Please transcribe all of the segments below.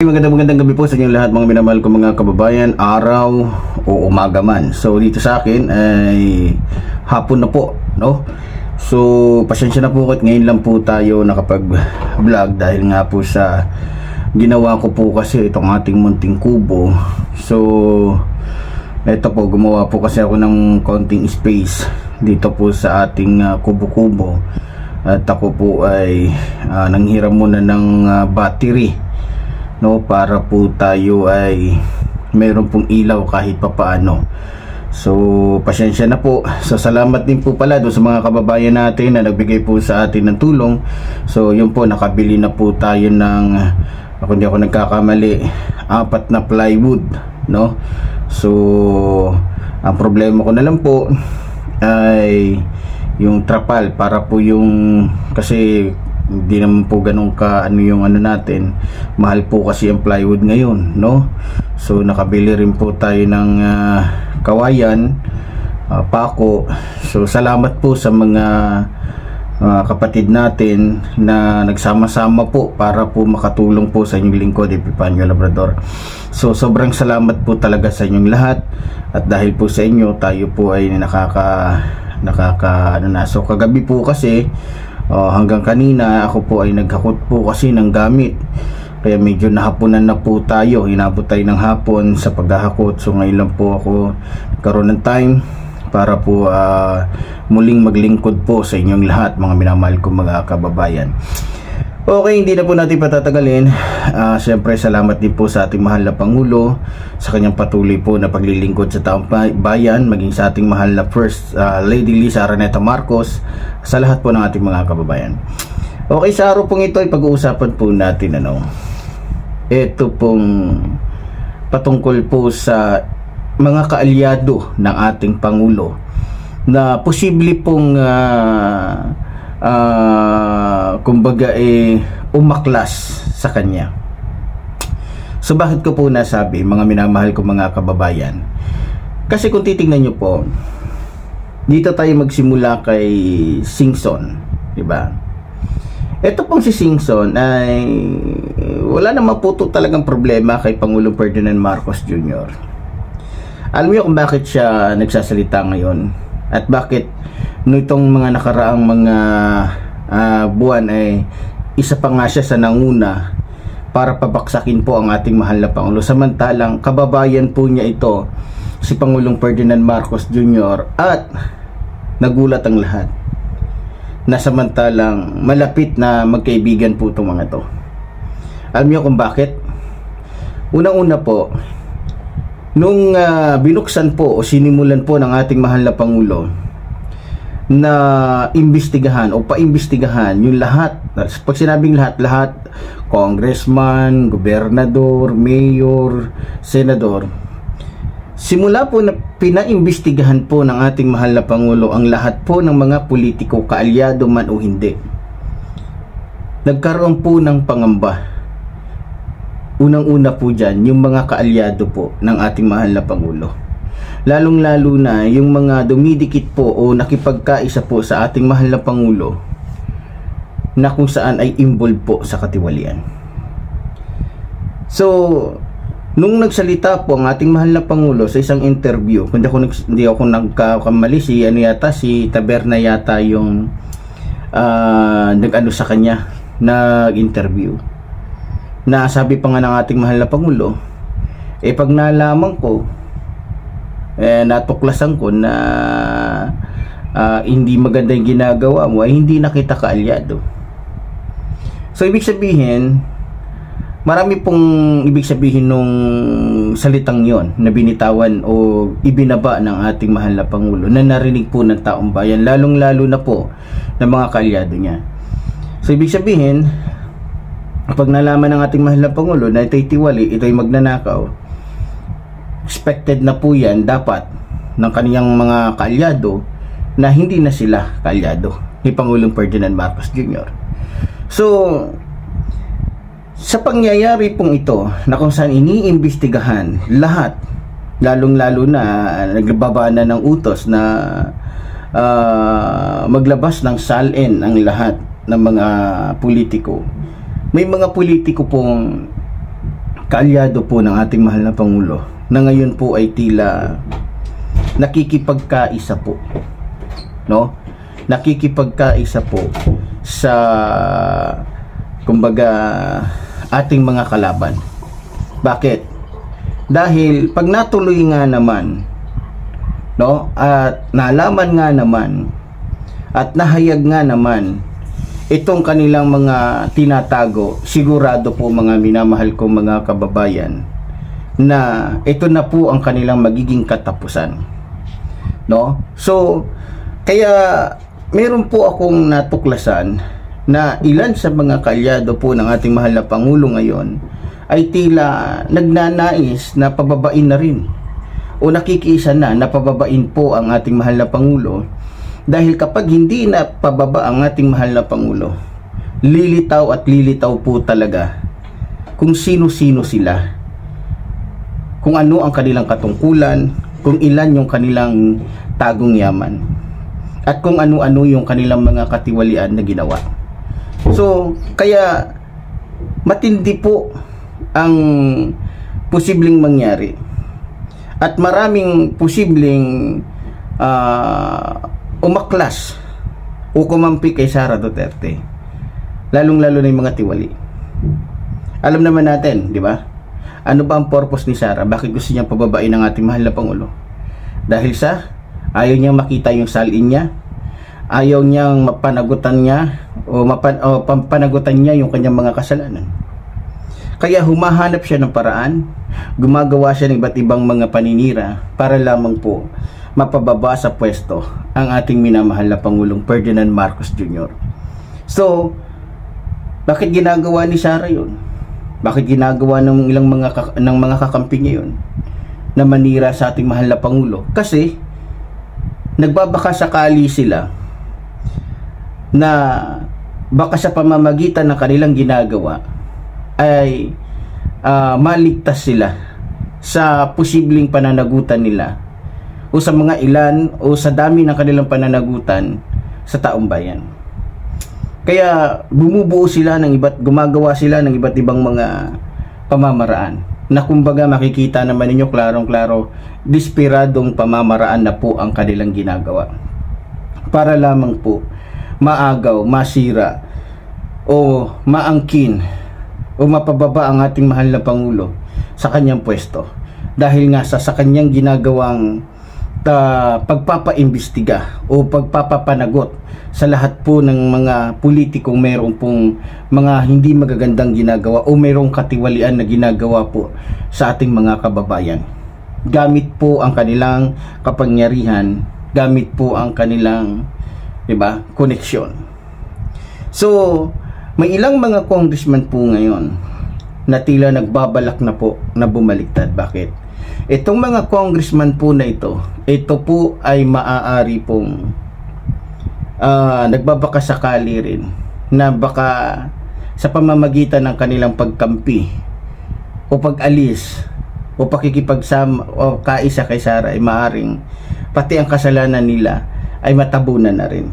Magandang gabi po sa inyong lahat, mga minamahal ko mga kababayan, araw o umaga man. So dito sa akin ay hapon na po, no? So pasensya na po at ngayon lang po tayo nakapag-vlog dahil nga po sa ginawa ko po kasi itong ating munting kubo. So ito po, gumawa po kasi ako ng konting space dito po sa ating kubo-kubo. At ako po ay nanghiram muna ng battery, no, para po tayo ay meron pong ilaw kahit papaano. So pasensya na po. So salamat din po pala doon sa mga kababayan natin na nagbigay po sa atin ng tulong. So yun po, nakabili na po tayo ng, kung hindi ako nagkakamali, 4 na plywood, no. So ang problema ko na lang po ay yung trapal, para po yung, kasi hindi naman po ganun ka ano yung ano natin, mahal po kasi ang plywood ngayon, no. So nakabili rin po tayo ng kawayan, pako. So salamat po sa mga kapatid natin na nagsama-sama po para po makatulong po sa inyong lingkod, Epifanio Labrador. So sobrang salamat po talaga sa inyong lahat, at dahil po sa inyo tayo po ay nakaka ano na. So kagabi po kasi hanggang kanina ako po ay naghakot po kasi ng gamit, kaya medyo nahapunan na po tayo, inabot tayo ng hapon sa paghahakot. So ngayon lang po ako karoon ng time para po muling maglingkod po sa inyong lahat, mga minamahal ko mga kababayan. Okay, hindi na po natin patatagalin. Siyempre salamat din po sa ating mahal na Pangulo sa kanyang patuloy po na paglilingkod sa taong bayan, maging sa ating mahal na First Lady Lisa Araneta Marcos, sa lahat po ng ating mga kababayan. Okay, sa araw pong ito ay pag-uusapan po natin ito pong patungkol po sa mga kaalyado ng ating Pangulo na posible pong kumbaga umaklas sa kanya. So bakit ko po nasabi, mga minamahal ko mga kababayan? Kasi kung titingnan nyo po, dito tayo magsimula kay Singson, diba? Ito pong si Singson ay wala naman po talagang problema kay Pangulong Ferdinand Marcos Jr. Alam niyo kung bakit siya nagsasalita ngayon, at bakit nitong mga nakaraang mga buwan ay isa pa nga siya sa nanguna para pabaksakin po ang ating mahal na Pangulo, samantalang kababayan po niya ito, si Pangulong Ferdinand Marcos Jr. At nagulat ang lahat na samantalang malapit na magkaibigan po itong mga to. Alam niyo kung bakit? Unang-una po, nung binuksan po o sinimulan po ng ating mahal na Pangulo na imbestigahan o paimbestigahan yung lahat, pag sinabing lahat, congressman, gobernador, mayor, senador, simula po na pinaimbestigahan po ng ating mahal na Pangulo ang lahat po ng mga politiko, kaalyado man o hindi, nagkaroon po ng pangamba. Unang-una po dyan, yung mga kaalyado po ng ating mahal na Pangulo. Lalong-lalo na yung mga dumidikit po o nakipagkaisa po sa ating mahal na Pangulo na kung saan ay involved po sa katiwalian. So, nung nagsalita po ang ating mahal na Pangulo sa isang interview, hindi ako nagkakamali, si Taberna yata yung nag-ano sa kanya, nag-interview, na sabi pa nga ng ating mahal na Pangulo, pag nalaman ko, natuklasan ko na hindi maganda yung ginagawa mo, ay hindi na kita kaalyado. So ibig sabihin, marami pong ibig sabihin nung salitang yon na binitawan o ibinaba ng ating mahal na Pangulo, na narinig po ng taong bayan, lalong-lalo na po ng mga kaalyado niya. So ibig sabihin, pag nalaman ng ating mahal na Pangulo na ito'y tiwali, ito'y magnanakaw, expected na po yan dapat ng kaniyang mga kaalyado na hindi na sila kaalyado ni Pangulong Ferdinand Marcos Jr. So sa pangyayari pong ito na kung saan iniimbestigahan lahat, lalong-lalo na nagbaba na ng utos na maglabas ng salin ang lahat ng mga politiko. May mga politiko pong kaalyado po ng ating mahal na Pangulo na ngayon po ay tila nakikipagkaisa po, no? Nakikipagkaisa po sa kumbaga ating mga kalaban. Bakit? Dahil pag natuloy nga naman, no, at nalaman nga naman at nahayag nga naman itong kanilang mga tinatago, sigurado po mga minamahal kong mga kababayan na ito na po ang kanilang magiging katapusan, no? So kaya meron po akong natuklasan na ilan sa mga kaalyado po ng ating mahal na Pangulo ngayon ay tila nagnanais na pababain na rin o nakikiisa na pababain po ang ating mahal na Pangulo. Dahil kapag hindi na pababa ang ating mahal na Pangulo, lilitaw at lilitaw po talaga kung sino-sino sila, kung ano ang kanilang katungkulan, kung ilan yung kanilang tagong yaman, at kung ano-ano yung kanilang mga katiwalian na ginawa. So, kaya matindi po ang posibleng mangyari at maraming posibleng umaklas o kumampi kay Sara Duterte, lalong-lalo na yung mga tiwali. Alam naman natin, di ba? Ano ba ang purpose ni Sara? Bakit gusto niya pababain ang ating mahal na Pangulo? Dahil sa ayaw niyang makita yung salin niya, ayaw niyang mapanagutan niya o panagutan niya yung kanyang mga kasalanan. Kaya humahanap siya ng paraan, gumagawa siya ng iba't ibang mga paninira para lamang po mapababa sa pwesto ang ating minamahal na Pangulong Ferdinand Marcos Jr. So, bakit ginagawa ni Sara yun? Bakit ginagawa ng ilang mga kakampi niya yun na manira sa ating mahal na Pangulo? Kasi nagbabaka sakali sila na baka sa pamamagitan ng kanilang ginagawa ay maligtas sila sa posibleng pananagutan nila o sa mga ilan o sa dami ng kanilang pananagutan sa taong bayan. Kaya bumubuo sila ng gumagawa sila ng iba't ibang mga pamamaraan na kumbaga makikita naman ninyo klarong-klaro, desperadong pamamaraan na po ang kanilang ginagawa para lamang po maagaw, masira o maangkin o mapababa ang ating mahal na Pangulo sa kanyang pwesto dahil nga sa kanyang ginagawang pagpapaimbestiga o pagpapapanagot sa lahat po ng mga politikong mayroong pong mga hindi magagandang ginagawa o mayroong katiwalian na ginagawa po sa ating mga kababayan. Gamit po ang kanilang kapangyarihan, gamit po ang kanilang, diba, koneksyon. So, may ilang mga congressman po ngayon na tila nagbabalak na po na bumaliktad. Bakit? Itong mga congressman po na ito po ay maaari pong nagbabaka sakali rin na baka sa pamamagitan ng kanilang pagkampi o pag-alis o pakikipagsama o kaisa kay Sara ay maaring pati ang kasalanan nila ay matabunan na rin.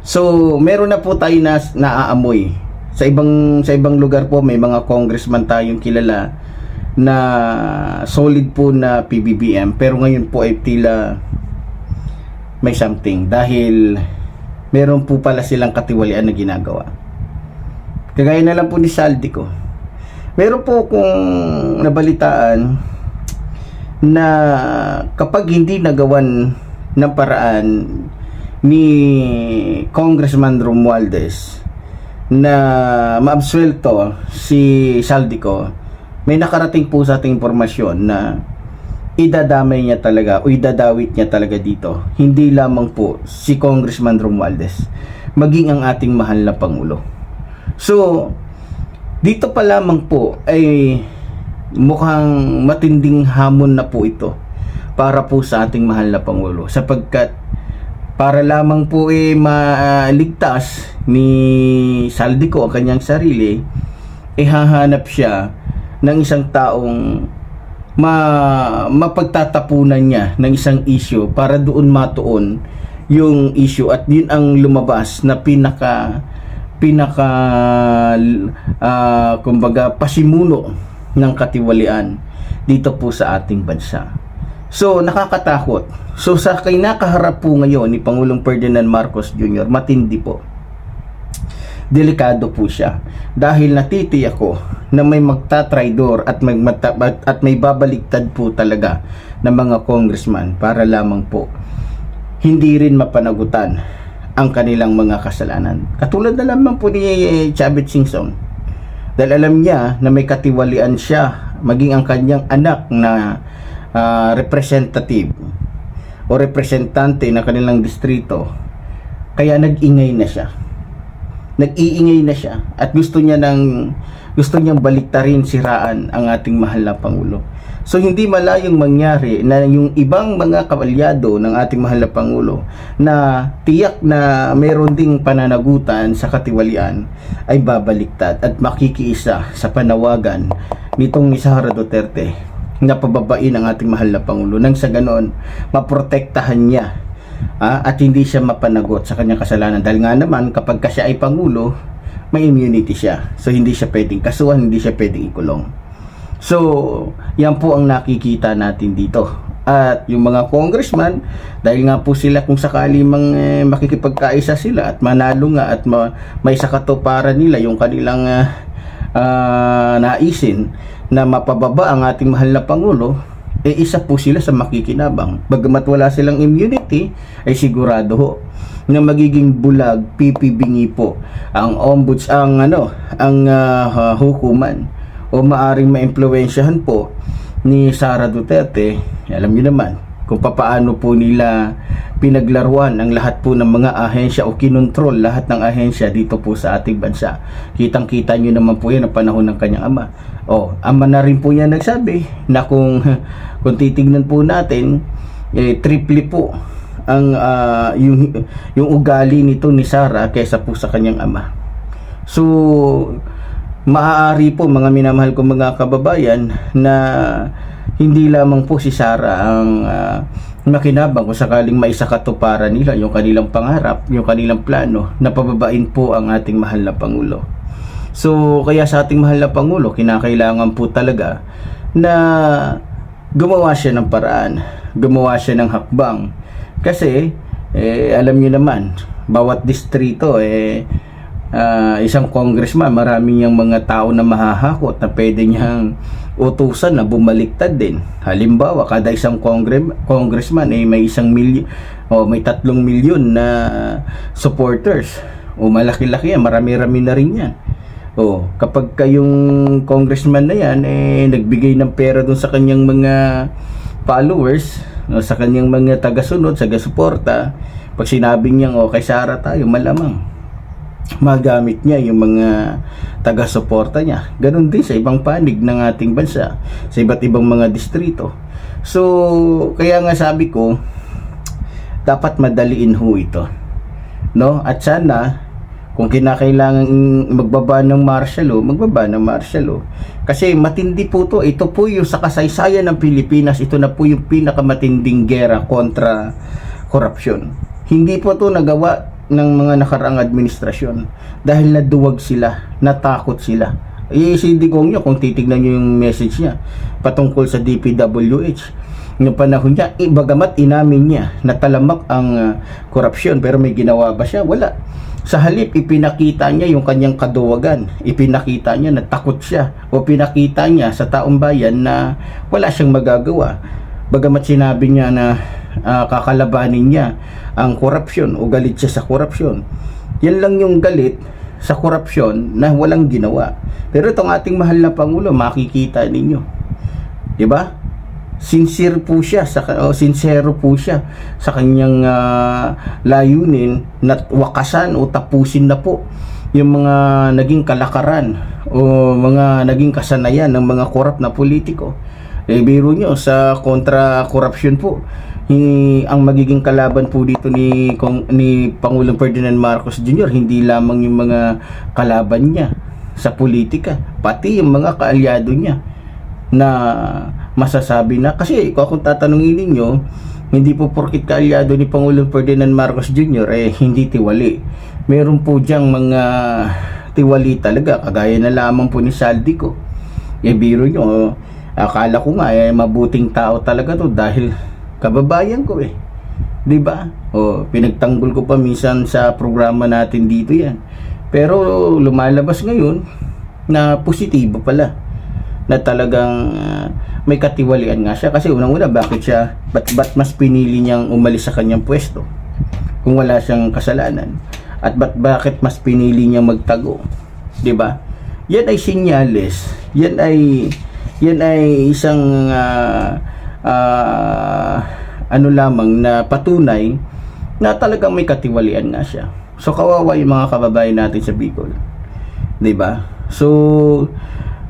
So, meron na po tayo na naaamoy. Sa ibang lugar po may mga congressman tayong kilala na solid po na PBBM, pero ngayon po ay tila may something dahil meron po pala silang katiwalian na ginagawa. Kagaya na lang po ni Saldico. Meron po kung nabalitaan na kapag hindi nagawan ng paraan ni Congressman Romualdez na maabsuelto si Saldico, may nakarating po sa ating impormasyon na idadamay niya talaga o idadawit niya talaga dito. Hindi lamang po si Congressman Romualdez, maging ang ating mahal na Pangulo. So, dito pa lamang po ay mukhang matinding hamon na po ito para po sa ating mahal na Pangulo. Sapagkat para lamang po maligtas ni Saldico ang kanyang sarili, hahanap siya ng isang taong mapagtatapunan niya ng isang issue para doon matuon yung issue at yun ang lumabas na pinaka kumbaga pasimuno ng katiwalian dito po sa ating bansa. So nakakatakot. So sa kinakaharap po ngayon ni Pangulong Ferdinand Marcos Jr., matindi po. Delikado po siya dahil natitiyak ko na may magtatraidor at may babaligtad po talaga ng mga congressman para lamang po hindi rin mapanagutan ang kanilang mga kasalanan. Katulad na lamang po ni Chavit Singson, dahil alam niya na may katiwalian siya, maging ang kanyang anak na representative o representante ng kanilang distrito, kaya nag-iingay na siya at gusto niyang baliktarin, siraan ang ating mahal na Pangulo. So hindi malayong mangyari na yung ibang mga kabalyado ng ating mahal na Pangulo na tiyak na meron ding pananagutan sa katiwalian ay babaliktad at makikiisa sa panawagan nitong ni Sara Duterte na pababain ang ating mahal na Pangulo nang sa ganon maprotektahan niya at hindi siya mapanagot sa kanyang kasalanan. Dahil nga naman kapag siya ay Pangulo, may immunity siya, so hindi siya pwedeng kasuhan, hindi siya pwedeng ikulong. So yan po ang nakikita natin dito. At yung mga congressman, dahil nga po sila kung sakali makikipagkaisa sila at manalo nga at may sakatuparan nila yung kanilang naisin na mapababa ang ating mahal na Pangulo, isa po sila sa makikinabang. Bagamat wala silang immunity, ay sigurado ho na magiging bulag, pipibingi po ang hukuman o maaring maimpluwensyahan po ni Sara Duterte. Alam niyo naman kung paano po nila pinaglaruan ang lahat po ng mga ahensya o kinontrol lahat ng ahensya dito po sa ating bansa. Kitang-kita niyo naman po yan ang panahon ng kanyang ama. Ama na rin po niya nagsabi na kung titignan po natin, triple po ang yung ugali nito ni Sara kaysa po sa kanyang ama. So maaari po mga minamahal kong mga kababayan na hindi lamang po si Sara ang makinabang kung sakaling maisakatuparan nila yung kanilang pangarap, yung kanilang plano na pababain po ang ating mahal na Pangulo. So kaya sa ating mahal na Pangulo, kinakailangan po talaga na gumawa siya ng paraan, gumawa siya ng hakbang. Kasi alam niyo naman, bawat distrito isang congressman, marami niyang mga tao na mahahakot na pwede niyang utusan na bumaliktad din. Halimbawa, kada isang congressman may 1 milyon o may 3 milyon na supporters. Malaki-laki yan, marami-rami na rin yan. Kapag kayong congressman na yan nagbigay ng pera dun sa kanyang mga followers, sa kanyang mga tagasunod, taga-suporta, pag sinabing niyang kay Sara tayo, malamang magamit niya yung mga taga-suporta niya. Ganon din sa ibang panig ng ating bansa, sa iba't ibang mga distrito. So kaya nga sabi ko, dapat madaliin ho ito, no? At sana kung kinakailangan magbaba ng martial law, magbaba ng martial law. Kasi matindi po to. Ito po yung sa kasaysayan ng Pilipinas, ito na po yung pinakamatinding gera kontra korupsyon. Hindi po to nagawa ng mga nakaraang administrasyon dahil naduwag sila, natakot sila. Si Digong nyo, kung titignan nyo yung message niya patungkol sa DPWH, yung panahon niya, bagamat inamin niya na talamak ang korupsyon, pero may ginawa ba siya? Wala. Sa halip, ipinakita niya yung kanyang kaduwagan, ipinakita niya na takot siya, o pinakita niya sa taong bayan na wala siyang magagawa. Bagamat sinabi niya na kakalabanin niya ang korupsyon o galit siya sa korupsyon, yan lang yung galit sa korupsyon na walang ginawa. Pero itong ating mahal na Pangulo, makikita ninyo, diba? Sincere po siya sincero po siya sa kanyang layunin na wakasan o tapusin na po yung mga naging kalakaran o mga naging kasanayan ng mga korap na politiko. Biro nyo, sa kontra korupsyon po, ang magiging kalaban po dito ni Pangulong Ferdinand Marcos Jr., hindi lamang yung mga kalaban niya sa politika, pati yung mga kaalyado niya na masasabi na, kasi kung tatanungin ninyo, Hindi po porkit kaalyado ni Pangulong Ferdinand Marcos Jr. Hindi tiwali. Meron po diyang mga tiwali talaga, kagaya na lamang po ni Saldico. Biro nyo, akala ko nga mabuting tao talaga to dahil kababayan ko 'di ba? Pinagtanggol ko pa minsan sa programa natin dito yan. Pero lumalabas ngayon na positibo pala, na talagang may katiwalian nga siya. Kasi unang-una, ba't mas pinili niyang umalis sa kanyang pwesto kung wala siyang kasalanan? At bakit mas pinili niyang magtago? 'Di ba? Yan ay senyales. Yan ay isang ano lamang na patunay na talagang may katiwalian nga siya. So kawawa yung mga kababayan natin sa Bicol, 'di ba? So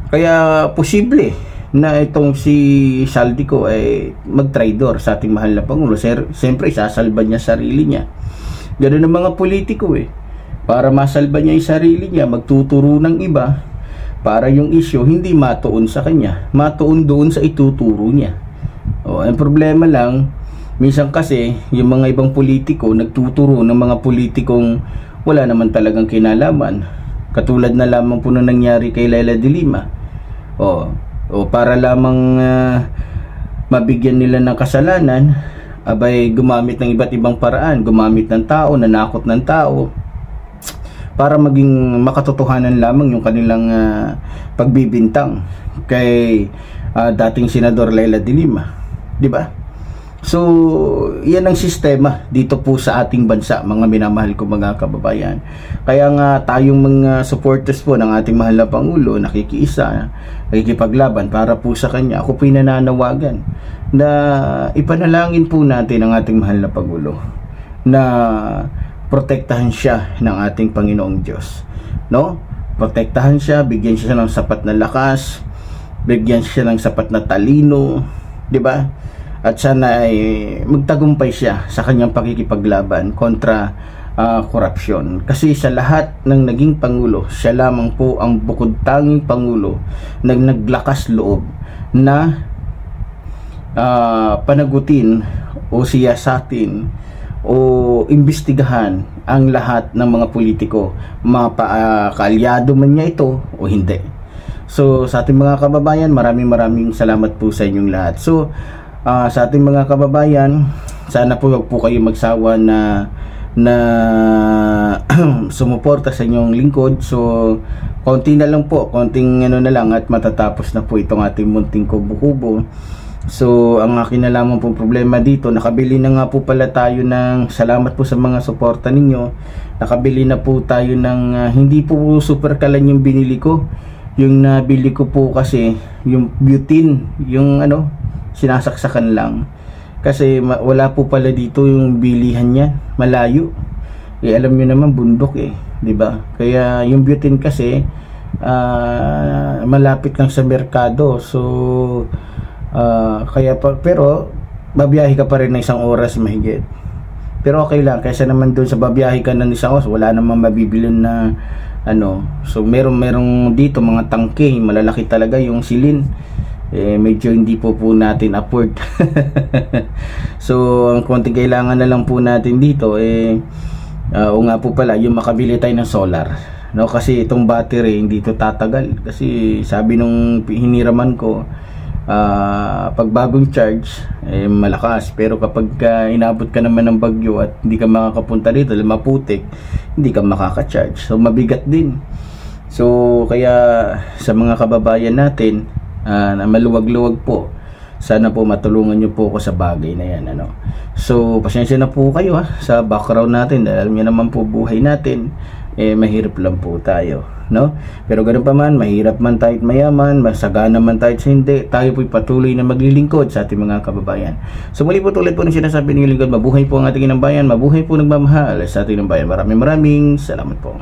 kaya posible na itong si Saldico ay mag-traidor sa ating mahal na Pangulo. Siyempre sasalba niya sarili niya. Ganoon ang mga politiko para masalba niya yung sarili niya, magtuturo ng iba para yung issue hindi matuon sa kanya, matuon doon sa ituturo niya. Ang problema lang, minsan kasi yung mga ibang politiko nagtuturo ng mga politikong wala naman talagang kinalaman. Katulad na lamang po na nangyari kay Leila de Lima. Para lamang mabigyan nila ng kasalanan, abay gumamit ng iba't ibang paraan, gumamit ng tao, nanakot ng tao para maging makatotohanan lamang yung kanilang pagbibintang kay dating Senador Leila de Lima, 'di ba? So, yan ang sistema dito po sa ating bansa, mga minamahal ko mga kababayan. Kaya nga tayong mga supporters po ng ating mahal na Pangulo, nakikiisa, nakikipaglaban para po sa kanya. Ako po nananawagan na ipanalangin po natin ang ating mahal na Pangulo na protektahan siya ng ating Panginoong Diyos. No? Protektahan siya, bigyan siya ng sapat na lakas, bigyan siya ng sapat na talino, 'di ba? At sana ay magtagumpay siya sa kanyang pakikipaglaban kontra korupsyon. Kasi sa lahat ng naging Pangulo, siya lamang po ang bukod tanging Pangulo na naglakas loob na panagutin o siyasatin o imbestigahan ang lahat ng mga politiko, kaalyado man niya ito o hindi. So sa ating mga kababayan, maraming salamat po sa inyong lahat. So sa ating mga kababayan, sana po wag po kayo magsawa na sumuporta sa inyong lingkod. So konti na lang po, konting na lang at matatapos na po itong ating munting kubo-kubo. So ang akin na lamang po problema dito, nakabili na nga po pala tayo ng, salamat po sa mga suporta ninyo, nakabili na po tayo ng hindi po super kalan yung binili ko. Yung nabili ko po kasi yung butane, yung sinasaksakan lang, kasi wala po pala dito yung bilihan niya, malayo. Alam niyo naman bundok 'di ba? Kaya yung butane kasi malapit lang sa merkado. So pero babiyahe ka pa rin ng 1 oras mahigit. Pero okay lang, kaysa naman doon sa babiyahe ka ng 1 oras, wala namang mabibilin na So merong dito mga tangke, malalaki talaga yung silin. Medyo hindi po natin afford. So ang konting kailangan na lang po natin dito o nga po pala yung makabili tayo ng solar, no? Kasi itong battery hindi to tatagal, kasi sabi nung hiniraman ko, pag bagong charge malakas, pero kapag inabot ka naman ng bagyo at hindi ka makakapunta dito, maputik, hindi ka makaka-charge, so mabigat din. So kaya sa mga kababayan natin na maluwag-luwag po, sana po matulungan nyo po ako sa bagay na yan, So pasensya na po kayo sa background natin, dahil alam nyo naman po buhay natin mahirap lang po tayo, no? Pero ganoon pa man, mahirap man tayo at mayaman, masagana man tayo sa hindi, tayo po'y patuloy na maglilingkod sa ating mga kababayan. So muli po, tulad po ng sinasabi ng lingkod, mabuhay po ang ating inang bayan, mabuhay po nagmamahal sa ating inang bayan. Maraming salamat po.